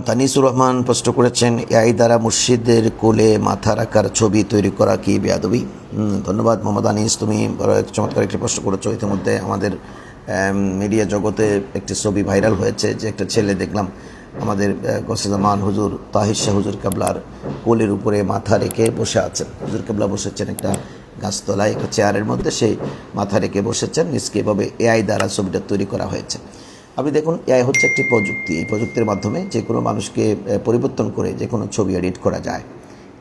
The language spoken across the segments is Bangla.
তানিসুর রহমান প্রশ্ন করেছেন, এআই দ্বারা মুর্শিদের কোলে মাথা রাখার ছবি তৈরি করা কি বেয়াদবি? ধন্যবাদ মোহাম্মদ আনিস, তুমি বড় এক চমৎকার একটি প্রশ্ন করেছো। ইতিমধ্যে আমাদের মিডিয়া জগতে একটি ছবি ভাইরাল হয়েছে যে একটা ছেলে দেখলাম আমাদের গসেজামান হুজুর তাহির শাহ হুজুর কাবলার কোলের উপরে মাথা রেখে বসে আছেন। হুজুর কাবলা বসেছেন একটা গাছতলায় একটা চেয়ারের মধ্যে, সেই মাথা রেখে বসেছেন। নিশ্চয়ই এভাবে এআই দ্বারা ছবিটা তৈরি করা হয়েছে। আপনি দেখুন, এআই হচ্ছে একটি প্রযুক্তি। এই প্রযুক্তির মাধ্যমে যে কোনো মানুষকে পরিবর্তন করে যে কোনো ছবি এডিট করা যায়।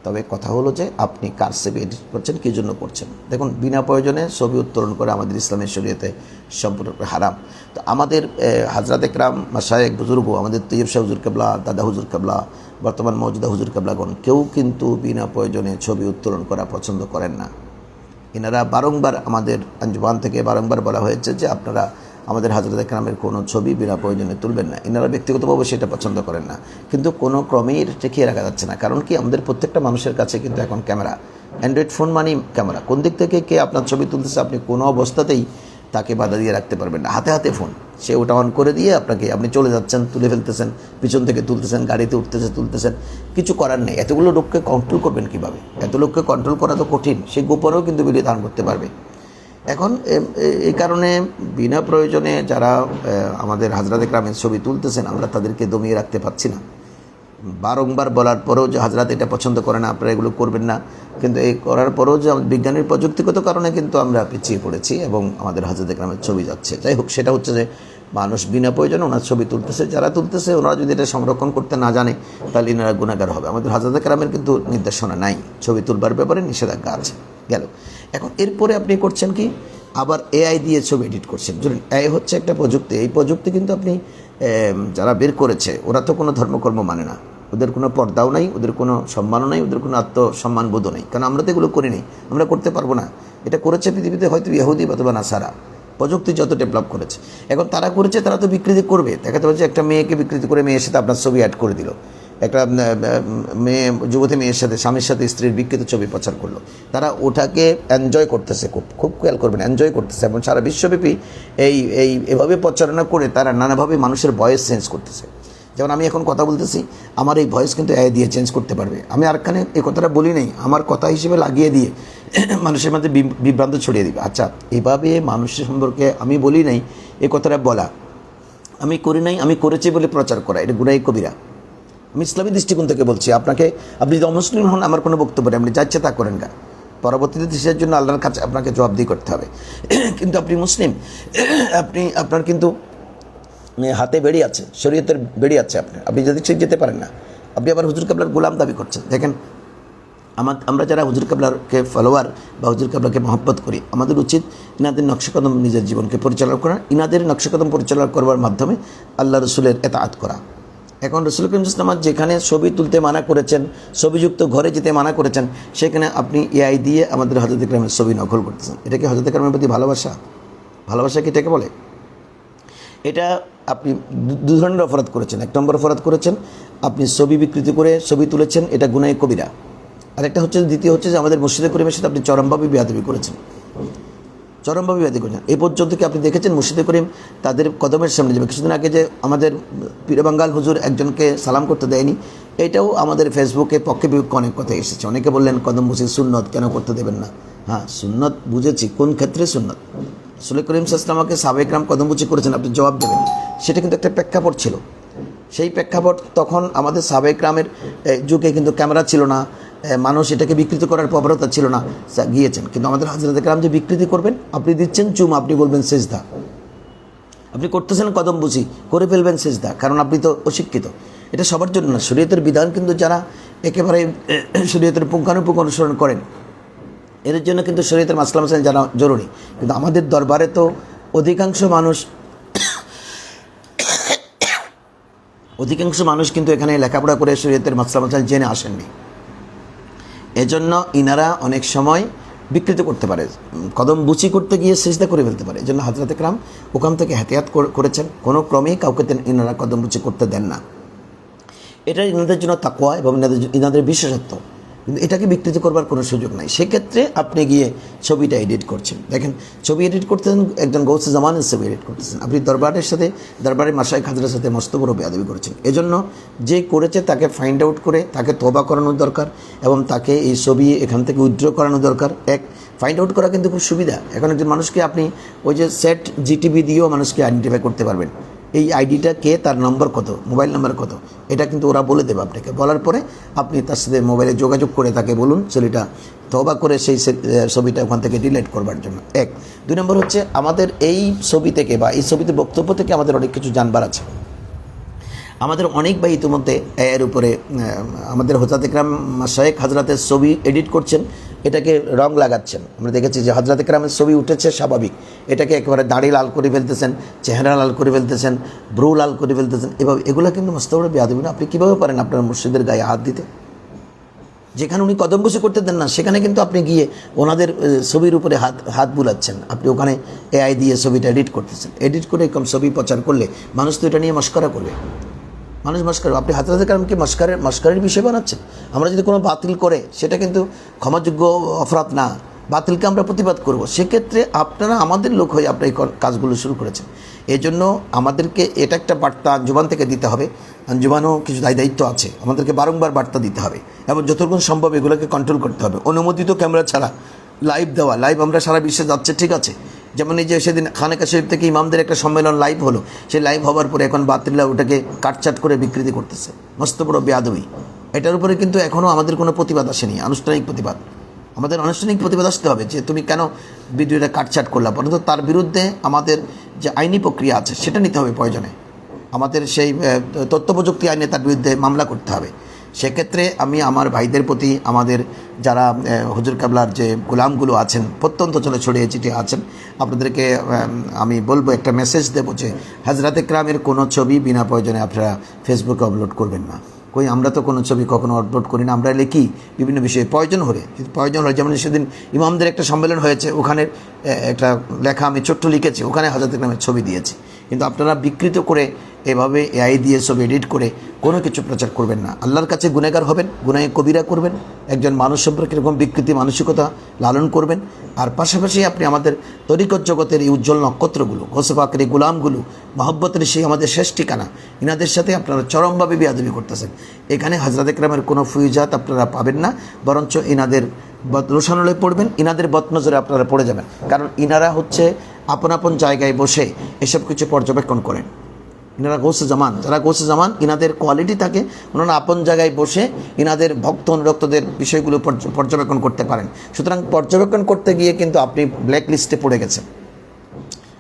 তবে কথা হলো যে আপনি কার ছবি এডিট করছেন, কী জন্য করছেন। দেখুন, বিনা প্রয়োজনে ছবি উত্তোলন করে আমাদের ইসলামের শরীয়তে সম্পূর্ণ হারাম। তো আমাদের হাজরাত একরাম মাশায়েখ বুজুর্গ, আমাদের তৈয়ব শাহ হুজুর কাবলা, দাদা হুজুর কাবলা, বর্তমান মওজুদা হুজুর কাবলাগণ কেউ কিন্তু বিনা প্রয়োজনে ছবি উত্তোলন করা পছন্দ করেন না। এনারা বারংবার আমাদের আঞ্জুমান থেকে বারংবার বলা হয়েছে যে আপনারা আমাদের হাজরত একরামের কোনো ছবি বিনা প্রয়োজনে তুলবেন না। এনারা ব্যক্তিগতভাবে সেটা পছন্দ করেন না, কিন্তু কোনো ক্রমেই এটা ঠেকিয়ে রাখা যাচ্ছে না। কারণ কি, আমাদের প্রত্যেকটা মানুষের কাছে কিন্তু এখন ক্যামেরা, অ্যান্ড্রয়েড ফোন মানেই ক্যামেরা। কোন দিক থেকে কে আপনার ছবি তুলতেছে আপনি কোনো অবস্থাতেই তাকে বাধা দিয়ে রাখতে পারবেন না। হাতে হাতে ফোন, সে ওটা অন করে দিয়ে আপনি চলে যাচ্ছেন, তুলে ফেলতেছেন, পিছন থেকে তুলতেছেন, গাড়িতে তুলতেছেন, কিছু করার নেই। এতগুলো লোককে কন্ট্রোল করবেন কীভাবে? এত লোককে কন্ট্রোল করা তো কঠিন। সে গোপনেও কিন্তু ভিডিও ধারণ করতে পারবে। এখন এই কারণে বিনা প্রয়োজনে যারা আমাদের হাজরাত একরামের ছবি তুলতেছেন, আমরা তাদেরকে দমিয়ে রাখতে পারছি না। বারংবার বলার পরেও যে হাজরাত এটা পছন্দ করে না, আপনারা এগুলো করবেন না, কিন্তু এই করার পরেও যে বিজ্ঞানের প্রযুক্তিগত কারণে কিন্তু আমরা পিছিয়ে পড়েছি এবং আমাদের হাজরাত একরামের ছবি যাচ্ছে। যাই হোক, সেটা হচ্ছে যে মানুষ বিনা প্রয়োজনে ওনার ছবি তুলতেছে। যারা তুলতেছে ওনারা যদি এটা সংরক্ষণ করতে না জানে, তাহলে এনারা গুনাহগার হবে। আমাদের হাজরাত একরামের কিন্তু নির্দেশনা নাই, ছবি তুলবার ব্যাপারে নিষেধাজ্ঞা আছে। গেল। এখন এরপরে আপনি করছেন কি, আবার এআই দিয়ে ছবি এডিট করছেন। ধরুন, এআই হচ্ছে একটা প্রযুক্তি। এই প্রযুক্তি কিন্তু আপনি যারা বের করেছে ওরা তো কোনো ধর্মকর্ম মানে না, ওদের কোনো পর্দাও নাই, ওদের কোনো সম্মানও নাই, ওদের কোনো আত্মসম্মানবোধও নেই। কারণ আমরা তো এগুলো করি নি, আমরা করতে পারবো না। এটা করেছে পৃথিবীতে হয়তো ইহুদি অথবা নাসারা, প্রযুক্তি যত ডেভেলপ করেছে। এখন তারা করেছে, তারা তো বিকৃতি করবে। দেখাতে পাচ্ছে একটা মেয়েকে বিকৃতি করে মেয়ের সাথে আপনার ছবি অ্যাড করে দিল, একটা মেয়ে যুবতী মেয়ের সাথে স্বামীর সাথে স্ত্রীর বিকৃত ছবি প্রচার করলো। তারা ওটাকে এনজয় করতেছে, খুব খেয়াল করবেন, এনজয় করতেছে। এবং সারা বিশ্বব্যাপী এভাবে প্রচারণা করে তারা নানাভাবে মানুষের ভয়েস চেঞ্জ করতেছে। যেমন আমি এখন কথা বলতেছি, আমার এই ভয়েস কিন্তু এআই দিয়ে চেঞ্জ করতে পারবে। আমি আরখানে এই কথাটা বলি নাই, আমার কথা হিসেবে লাগিয়ে দিয়ে মানুষের মধ্যে বিভ্রান্ত ছড়িয়ে দিবে। আচ্ছা, এভাবে মানুষের সম্পর্কে আমি বলি নাই, এই কথাটা বলা আমি করি নাই, আমি করেছি বলে প্রচার করা, এটা গুনাহ কবিরা। আমি ইসলামী দৃষ্টিকোণ থেকে বলছি আপনাকে। আপনি যদি অমুসলিম হন, আমার কোনো বক্তব্য নেই, আপনি যা ইচ্ছা তা করেন না। পরবর্তীতে দেশের জন্য আল্লাহর কাছে আপনাকে জবাবদিহি করতে হবে। কিন্তু আপনি মুসলিম, আপনার কিন্তু হাতে বেড়ি আছে, শরীয়তের বেড়ি আছে, আপনি যদি ঠিক যেতে পারেন না। আপনি আবার হুজুর কাবলার গোলাম দাবি করছেন। দেখেন, আমরা যারা হুজুর কাবলারকে ফলোয়ার বা হুজুর কাবলাকে মহব্বত করি, আমাদের উচিত ইনাদের নকশাকদম নিজের জীবনকে পরিচালনা করা, ইনাদের নকশাকদম পরিচালনা করবার মাধ্যমে আল্লাহ রসুলের এতাআত করা। এখন রসুল করিম সাল্লাল্লাহু আলাইহি ওয়াসাল্লাম যেখানে ছবি তুলতে মানা করেছেন, ছবিযুক্ত ঘরে যেতে মানা করেছেন, সেখানে আপনি এআই দিয়ে আমাদের হযরত একরামের ছবি নকল করতেছেন। এটা কি হযরত একরামের প্রতি ভালোবাসা? ভালোবাসা কি এটাকে বলে? এটা আপনি দু ধরনের অপরাধ করেছেন। এক নম্বর অপরাধ করেছেন, আপনি ছবি বিকৃতি করে ছবি তুলেছেন, এটা গুনাহ কবিরা। আরেকটা হচ্ছে, দ্বিতীয় হচ্ছে যে আমাদের মুর্শিদে করিমের সাথে আপনি চরমভাবে বেয়াদবি করেছেন, চরমভাবে বেয়াদবি করেছেন। এই পর্যন্ত কি আপনি দেখেছেন মুর্শিদে করিম তাদের কদমের সামনে যাবে? কিছুদিন আগে যে আমাদের পীরবাঙ্গাল হুজুর একজনকে সালাম করতে দেয়নি, এটাও আমাদের ফেসবুকে পক্ষে বিপক্ষে অনেক কথা এসেছে। অনেকে বললেন কদম বুঝি সুন্নত, কেন করতে দেবেন না? হ্যাঁ, সুন্নত বুঝেছি, কোন ক্ষেত্রে সুন্নত। রাসূল করিম সাল্লাল্লাহু আলাইহি ওয়াসাল্লামকে সাহাবায়ে কেরাম কদমবুচি করেছেন, আপনি জবাব দেবেন। সেটা কিন্তু একটা প্রেক্ষাপট ছিল। সেই প্রেক্ষাপট তখন আমাদের সাহাবায়ে কেরামের যুগে কিন্তু ক্যামেরা ছিল না, মানুষ এটাকে বিকৃত করার প্রবণতা ছিল না, গিয়েছেন। কিন্তু আমাদের হযরত একরাম যে বিকৃতি করবেন, আপনি দিচ্ছেন চুমা, আপনি বলবেন সেজদা, আপনি করতেছেন কদমবুচি, করে ফেলবেন সেজদা, কারণ আপনি তো অশিক্ষিত। এটা সবার জন্য না। শরীয়তের বিধান কিন্তু যারা একেবারে শরীয়তের পুঙ্খানুপুঙ্খ অনুসরণ করেন, এর জন্য কিন্তু শরীয়তের মাসলা মাসাইল জানা জরুরি। কিন্তু আমাদের দরবারে তো অধিকাংশ মানুষ কিন্তু এখানে লেখাপড়া করে শরীয়তের মাসলা মাসাইল জেনে আসেননি। এজন্য ইনারা অনেক সময় বিকৃত করতে পারে, কদম বুচি করতে গিয়ে সিজদা করে ফেলতে পারে। এজন্য হযরত একরাম ওখান থেকে এহতিয়াত করেছেন, কোনো ক্রমেই কাউকে ইনারা কদম বুচি করতে দেন না। এটা ইনাদের জন্য তাকওয়া এবং ইনাদের বিশেষত্ব। কিন্তু এটাকে বিকৃত করবার কোনো সুযোগ নাই। সেক্ষেত্রে আপনি গিয়ে ছবিটা এডিট করছেন। দেখেন, ছবি এডিট করতেছেন, একজন গৌসে জামানের ছবি এডিট করতেছেন, আপনি দরবারের মাশায়েখ হাজরাতের সাথে মস্ত বড় বেয়াদবি করেছেন। এজন্য যে করেছে তাকে ফাইন্ড আউট করে তাকে তওবা করানো দরকার এবং তাকে এই ছবি এখান থেকে উইথড্র করানো দরকার। ফাইন্ড আউট করা কিন্তু খুব সুবিধা। এখন একজন মানুষকে আপনি ওই যে সেট জিটিভি দিয়েও মানুষকে আইডেন্টিফাই করতে পারবেন, এই আইডিটা কে, তার নম্বর কত, মোবাইল নাম্বার কত, এটা কিন্তু ওরা বলে দেবে আপনাকে। বলার পরে আপনি তার সাথে মোবাইলে যোগাযোগ করে তাকে বলুন ছবিটা তওবা করে সেই ছবিটা ওখান থেকে ডিলিট করবার জন্য। 1 2 নম্বর হচ্ছে আমাদের এই ছবি থেকে বা এই ছবিতে বক্তব্য থেকে আমাদের অনেক কিছু জানবার আছে। আমাদের অনেক ভাই ইতিমধ্যে এর উপরে আমাদের হযরত ইকরাম মাশায়েখ হাজরাতের ছবি এডিট করছেন, এটাকে রং লাগাচ্ছেন। আমরা দেখেছি যে হযরত ইকরামের ছবি উঠেছে স্বাভাবিক, এটাকে একেবারে দাড়ি লাল করে ফেলতেছেন, চেহারা লাল করে ফেলতেছেন, ব্রু লাল করে ফেলতেছেন। এভাবে এগুলো কিন্তু মস্ত বড় বেয়াদবি না? আপনি কীভাবে পারেন আপনার মুর্শিদের গায়ে হাত দিতে? যেখানে উনি কদম বসে করতে দেন না সেখানে কিন্তু আপনি গিয়ে ওনাদের ছবির উপরে হাত বুলাচ্ছেন। আপনি ওখানে এআই দিয়ে ছবিটা এডিট করতেছেন। এডিট করে এরকম ছবি প্রচার করলে মানুষ তো এটা নিয়ে মস্করা করবে, মানুষ মস্করা। আপনি হযরত ইকরামকে মস্করের বিষয় বানাচ্ছেন। আমরা যদি কোনো বাতিল করে সেটা কিন্তু ক্ষমাযোগ্য অপরাধ না, বাতিলকে আমরা প্রতিবাদ করব। সেক্ষেত্রে আপনারা আমাদের লোক হয়ে আপনার এই কাজগুলো শুরু করেছেন। এই জন্য আমাদেরকে এটা একটা বার্তা আঞ্জুমান থেকে দিতে হবে। আঞ্জুমানও কিছু দায়িত্ব আছে, আমাদেরকে বারংবার বার্তা দিতে হবে এবং যতক্ষণ সম্ভব এগুলোকে কন্ট্রোল করতে হবে। অনুমোদিত ক্যামেরা ছাড়া লাইভ দেওয়া, লাইভ আমরা সারা বিশ্বে যাচ্ছে, ঠিক আছে। যেমন এই যে সেদিন খানেকা শরীফ থেকে ইমামদের একটা সম্মেলন লাইভ হলো, সেই লাইভ হওয়ার পরে এখন বাতিলরা ওটাকে কাটচাট করে বিকৃতি করতেছে, মস্ত বড় বেয়াদবি। এটার উপরে কিন্তু এখনও আমাদের কোনো প্রতিবাদ আসেনি, আনুষ্ঠানিক প্রতিবাদ। আমাদের আনুষ্ঠানিক প্রতিবাদ আসতে হবে যে তুমি কেন ভিডিওটা কাটচাট করলা, পরন্তু তার বিরুদ্ধে আমাদের যে আইনি প্রক্রিয়া আছে সেটা নিতে হবে। প্রয়োজনে আমাদের সেই তথ্য প্রযুক্তি আইনে তার বিরুদ্ধে মামলা করতে হবে। সেক্ষেত্রে আমি আমার ভাইদের প্রতি, আমাদের যারা হুজুর কাবলার যে গোলামগুলো আছেন, প্রত্যন্ত অঞ্চলে ছড়িয়ে ছিটিয়ে আছেন, আপনাদেরকে আমি বলবো, একটা মেসেজ দেবো যে হযরত ইকরামের কোনো ছবি বিনা প্রয়োজনে আপনারা ফেসবুকে আপলোড করবেন না। আমরা তো কোনো ছবি কখনো আপলোড করি না। আমরা লিখি বিভিন্ন বিষয়ে প্রয়োজন হলে, যেমন সেদিন ইমামদের একটা সম্মেলন হয়েছে, ওখানে একটা লেখা আমি ছোট্ট লিখেছি, ওখানে হযরত ইকরামের ছবি দিয়েছি। কিন্তু আপনারা বিকৃত করে এভাবে এআই দিয়ে ছবি এডিট করে কোনো কিছু প্রচার করবেন না। আল্লাহর কাছে গুনাহগার হবেন, গুনাহে কবিরা করবেন, একজন মানুষ সম্পর্কে এরকম বিকৃতি মানসিকতা লালন করবেন। আর পাশাপাশি আপনি আমাদের তরিকত জগতের এই উজ্জ্বল নক্ষত্রগুলো, গৌসে পাকের এই গোলামগুলো, মহব্বতের সেই আমাদের শেষ ঠিকানা, ইনাদের সাথে আপনারা চরমভাবে বেয়াদবি করতেছেন। এখানে হযরত ইকরামের কোনো ফুয়জাত আপনারা পাবেন না, বরঞ্চ ইনাদের রোশানলে পড়বেন, ইনাদের বদনজরে আপনারা পড়ে যাবেন। কারণ ইনারা হচ্ছে আপন আপন জায়গায় বসে এসব কিছু পর্যবেক্ষণ করেন। ইনারা গৌসে জামান, যারা গৌসে জামান, ইনাদের কোয়ালিটি থাকে, ওনারা আপন জায়গায় বসে ইনাদের ভক্ত অনুরক্তদের বিষয়গুলো পর্যবেক্ষণ করতে পারেন। সুতরাং পর্যবেক্ষণ করতে গিয়ে কিন্তু আপনি ব্ল্যাক লিস্টে পড়ে গেছেন,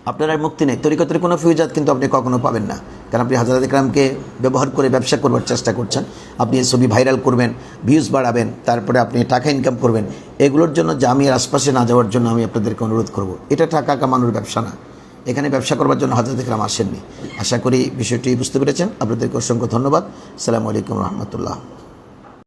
আপনার আর মুক্তি নেই। তরিকতের কোনো ফিউজাত কিন্তু আপনি কখনো পাবেন না, কারণ আপনি হযরত ইকরামকে ব্যবহার করে ব্যবসা করবার চেষ্টা করছেন। আপনি এই ছবি ভাইরাল করবেন, ভিউজ বাড়াবেন, তারপরে আপনি টাকা ইনকাম করবেন। এগুলোর জন্য জামিয়ার আশপাশে না যাওয়ার জন্য আমি আপনাদেরকে অনুরোধ করব। এটা টাকা কামানোর ব্যবসা না, এখানে ব্যবসা করবার জন্য হযরত ইকরাম আসেননি। আশা করি বিষয়টি বুঝতে পেরেছেন। আপনাদেরকে অসংখ্য ধন্যবাদ। আসসালামু আলাইকুম রহমতুল্লাহ।